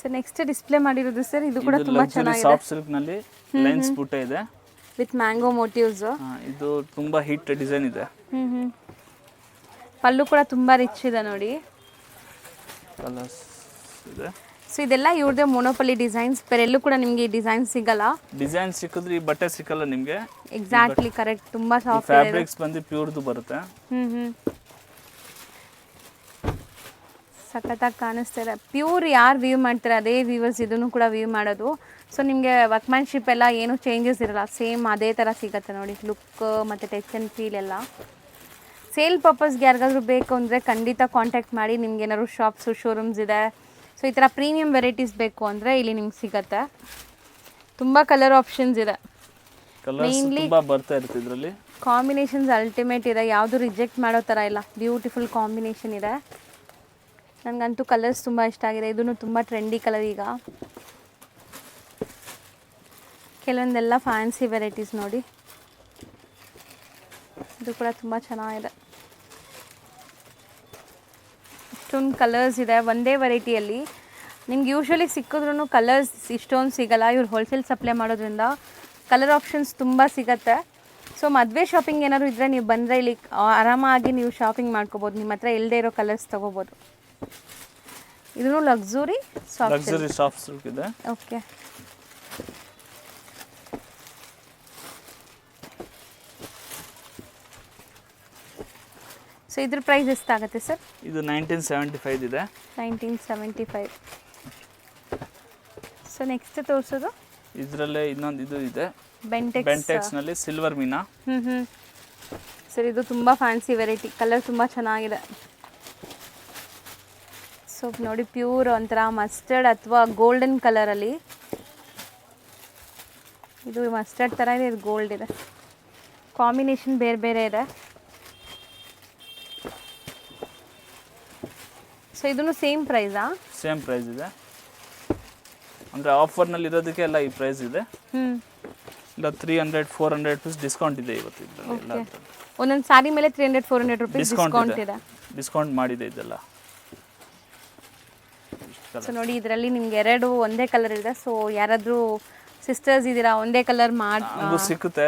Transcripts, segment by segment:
Sir next display ಮಾಡಿರೋದು sir ಇದು ಕೂಡ ತುಂಬಾ ಚೆನ್ನಾಗಿದೆ. ಸಾಫ್ಟ್ ಸಿಲ್ಕ್ ನಲ್ಲಿ ಲೈನ್ಸ್ ಬುಟ್ಟ ಇದೆ ವಿತ್ ಮ್ಯಾಂಗೋ ಮೋಟಿವ್ಸ್. ಇದು ತುಂಬಾ ಹಿಟ್ ಡಿಸೈನ್ ಇದೆ. ಪಲ್ಲು ಕೂಡ ತುಂಬಾ ರಿಚ್ ಇದೆ ನೋಡಿ. ಕಲರ್ಸ್ ಇದೆ. ಸೊ ಇದೆಲ್ಲ ಇವ್ರದೇ ಮೊನೋಪಲಿ ಡಿಸೈನ್ಸ್. ಬೇರೆಲ್ಲೂ ಕೂಡ ನಿಮಗೆ ಈ ಡಿಸೈನ್ ಸಿಗಲ್ಲ. ಡಿಸೈನ್ ಸಿಕ್ಕಿದ್ರೆ ಈ ಬಟ್ಟೆ ಸಿಕ್ಕಲ್ಲ ನಿಮಗೆ. Exactly correct. ತುಂಬಾ ಸಾಫ್ಟ್ ಇದೆ. ಫ್ಯಾಬ್ರಿಕ್ಸ್ ಬಂದು ಪ್ಯೂರ್ದು ಬರುತ್ತೆ. ಸಖತ್ತಾಗಿ ಕಾಣಿಸ್ತಾ ಇದೆ. ಪ್ಯೂರ್ ಯಾರು ವ್ಯೂ ಮಾಡ್ತಾರೆ ಅದೇ ವ್ಯೂವರ್ಸ್ ಇದನ್ನು ಕೂಡ ವ್ಯೂ ಮಾಡೋದು. ಸೊ ನಿಮಗೆ ವರ್ಕ್ಮ್ಯಾನ್ಶಿಪ್ ಎಲ್ಲ ಏನು ಚೇಂಜಸ್ ಇರಲ್ಲ, ಸೇಮ್ ಅದೇ ಥರ ಸಿಗುತ್ತೆ ನೋಡಿ. ಲುಕ್ ಮತ್ತು ಟಚ್ ಆ್ಯಂಡ್ ಫೀಲ್ ಎಲ್ಲ. ಸೇಲ್ ಪರ್ಪಸ್ಗೆ ಯಾರಿಗಾದ್ರೂ ಬೇಕು ಅಂದರೆ ಖಂಡಿತ ಕಾಂಟ್ಯಾಕ್ಟ್ ಮಾಡಿ. ನಿಮ್ಗೆ ಏನಾದ್ರು ಶಾಪ್ಸು ಶೋರೂಮ್ಸ್ ಇದೆ, ಸೊ ಈ ಥರ ಪ್ರೀಮಿಯಂ ವೆರೈಟೀಸ್ ಬೇಕು ಅಂದರೆ ಇಲ್ಲಿ ನಿಮ್ಗೆ ಸಿಗುತ್ತೆ. ತುಂಬ ಕಲರ್ ಆಪ್ಷನ್ಸ್ ಇದೆ. ಮೇನ್ಲಿ ಬರ್ತಾ ಇರುತ್ತೆ ಇದರಲ್ಲಿ. ಕಾಂಬಿನೇಷನ್ಸ್ ಅಲ್ಟಿಮೇಟ್ ಇದೆ, ಯಾವುದು ರಿಜೆಕ್ಟ್ ಮಾಡೋ ಥರ ಇಲ್ಲ. ಬ್ಯೂಟಿಫುಲ್ ಕಾಂಬಿನೇಷನ್ ಇದೆ. ನನಗಂತೂ ಕಲರ್ಸ್ ತುಂಬ ಇಷ್ಟ ಆಗಿದೆ. ಇದೂ ತುಂಬ ಟ್ರೆಂಡಿ ಕಲರ್ ಈಗ. ಕೆಲವೊಂದೆಲ್ಲ ಫ್ಯಾನ್ಸಿ ವೆರೈಟೀಸ್ ನೋಡಿ. ಇದು ಕೂಡ ತುಂಬ ಚೆನ್ನಾಗಿದೆ. ಇಷ್ಟೊಂದು ಕಲರ್ಸ್ ಇದೆ ಒಂದೇ ವೆರೈಟಿಯಲ್ಲಿ. ನಿಮ್ಗೆ ಯೂಶ್ವಲಿ ಸಿಕ್ಕಿದ್ರೂ ಕಲರ್ಸ್ ಇಷ್ಟೊಂದು ಸಿಗಲ್ಲ. ಇವ್ರು ಹೋಲ್ಸೇಲ್ ಸಪ್ಲೈ ಮಾಡೋದ್ರಿಂದ ಕಲರ್ ಆಪ್ಷನ್ಸ್ ತುಂಬ ಸಿಗತ್ತೆ. ಸೊ ಮದುವೆ ಶಾಪಿಂಗ್ ಏನಾದ್ರು ಇದ್ದರೆ ನೀವು ಬಂದರೆ ಇಲ್ಲಿ ಆರಾಮಾಗಿ ನೀವು ಶಾಪಿಂಗ್ ಮಾಡ್ಕೋಬೋದು. ನಿಮ್ಮ ಹತ್ರ ಇಲ್ಲದೆ ಇರೋ ಕಲರ್ಸ್ ತೊಗೋಬೋದು. ಇದೂ ಲಕ್ಸುರಿ ಸಾಫ್ಟ್ ಸಿಲ್ಕ್ ಇದೆ. ಓಕೆ. ಸೊ ಇದ್ರ ಪ್ರೈಸ್ ಎಷ್ಟಾಗುತ್ತೆ ಸರ್? ಇದು 1975 ಇದೆ. 1975. ಸೊ ನೆಕ್ಸ್ಟ್ ತೋರಿಸೋದು ಇದರಲ್ಲೇ ಇನ್ನೊಂದು ಇದು ಇದೆ. ಬೆಂಟೆಕ್ಸ್ ನಲ್ಲಿ ಸಿಲ್ವರ್ ಮೀನಾ. ಸರ್ ಇದು ತುಂಬ ಫ್ಯಾನ್ಸಿ ವೆರೈಟಿ. ಕಲರ್ ತುಂಬ ಚೆನ್ನಾಗಿದೆ. ಸೊ ನೋಡಿ ಪ್ಯೂರ್ ಒಂಥರ ಮಸ್ಟರ್ಡ್ ಅಥವಾ ಗೋಲ್ಡನ್ ಕಲರಲ್ಲಿ. ಇದು ಮಸ್ಟರ್ಡ್ ಥರ ಇದೆ, ಇದು ಗೋಲ್ಡ್ ಇದೆ. ಕಾಂಬಿನೇಷನ್ ಬೇರೆ ಬೇರೆ ಇದೆ. ಸೊ ಇದನ್ನು ಸೇಮ್ ಪ್ರೈಸಾ? ಸೇಮ್ ಪ್ರೈಸ್ ಇದೆ. ಅಂದರೆ ಆಫರ್ನಲ್ಲಿ ಇರೋದಕ್ಕೆ ಎಲ್ಲ ಈ ಪ್ರೈಸ್ ಇದೆ. ಇಲ್ಲ 300-400 ರೂಪೀಸ್ ಡಿಸ್ಕೌಂಟ್ ಇದೆ ಇವತ್ತು ಇದರಲ್ಲಿ. ಒಂದೊಂದು ಸಾರಿ ಮೇಲೆ 300-400 ರೂಪೀಸ್ ಡಿಸ್ಕೌಂಟ್ ಇದೆ. ಡಿಸ್ಕೌಂಟ್ ಮಾಡಿದೆ ಇದೆಲ್ಲ. ಸೊ ನೋಡಿ ಇದರಲ್ಲಿ ನಿಮ್ಗೆ ಎರಡು ಒಂದೇ ಕಲರ್ ಇದೆ. ಸೊ ಯಾರಾದರೂ ಸಿಸ್ಟರ್ಸ್ ಇದ್ದೀರಾ ಒಂದೇ ಕಲರ್ ಸಿಗುತ್ತೆ.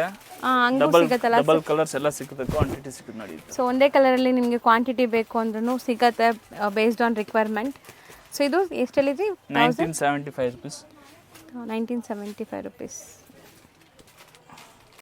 ಡಬಲ್ ಕಲರ್ಸ್ ಎಲ್ಲ ಸಿಗುತ್ತೆ. ಕ್ವಾಂಟಿಟಿ ಸಿಗುತ್ತೆ ನೋಡಿ. ಸೊ ಒಂದೇ ಕಲರಲ್ಲಿ ನಿಮಗೆ ಕ್ವಾಂಟಿಟಿ ಬೇಕು ಅಂದ್ರೂ ಸಿಗುತ್ತೆ ಬೇಸ್ಡ್ ಆನ್ ರಿಕ್ವೈರ್ಮೆಂಟ್. ಸೊ ಇದು ಎಷ್ಟಲ್ಲಿದೆ? 1975 ರೂಪೀಸ್. 1975 ರೂಪೀಸ್.